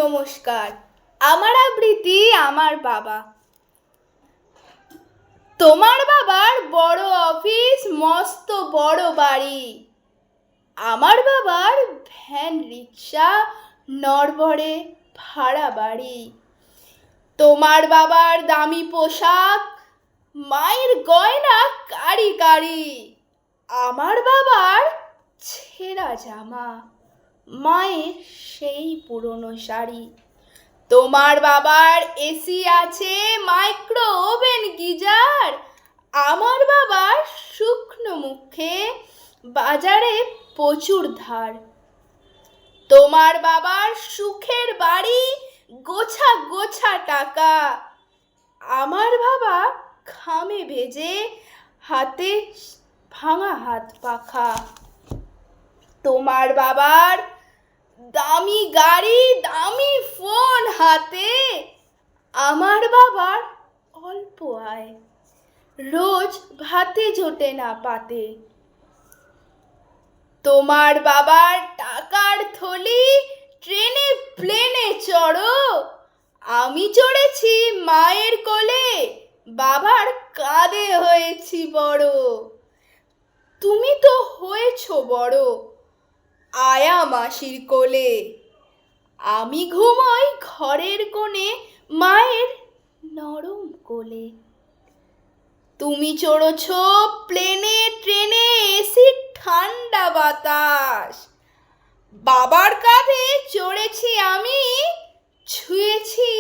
নমস্কার। আমার আবৃত্তি আমার বাবা। তোমার বাবার বড় অফিস, মস্ত বড় বাড়ি। আমার বাবার ভ্যান রিক্সা, নড়বড়ে ভাড়া বাড়ি। তোমার বাবার দামি পোশাক, মায়ের গয়না কারি কারি। আমার বাবার ছেঁড়া জামা, মায়ের সেই পুরনো শাড়ি। তোমার বাবার এসি আছে, মাইক্রো ওভেন, গিজার। আমার বাবার শুকনো মুখে, বাজারে প্রচুর ধার। তোমার বাবার সুখের বাড়ি, গোছা গোছা টাকা। আমার বাবা ঘামে ভেজে, হাতে ভাঙা হাত পাখা। তোমার বাবার দামি গাড়ি, দামি ফোন হাতে। আমার বাবার অল্প আয়, রোজ ভাতে জোটে না পাতে। তোমার বাবার টাকার থলি, ট্রেনে প্লেনে চড়ো। আমি চড়েছি মায়ের কোলে, বাবার কাঁধে হয়েছি বড়। তুমি তো হয়েছো বড় আয়া মাসির কোলে। আমি ঘুমোই ঘরের কোণে, মায়ের নরম কোলে। তুমি চড়েছো প্লেনে ট্রেনে, এসির ঠান্ডা বাতাস। বাবার কাঁধে চড়েছি আমি, ছুঁয়েছি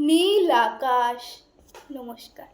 নীল আকাশ। নমস্কার।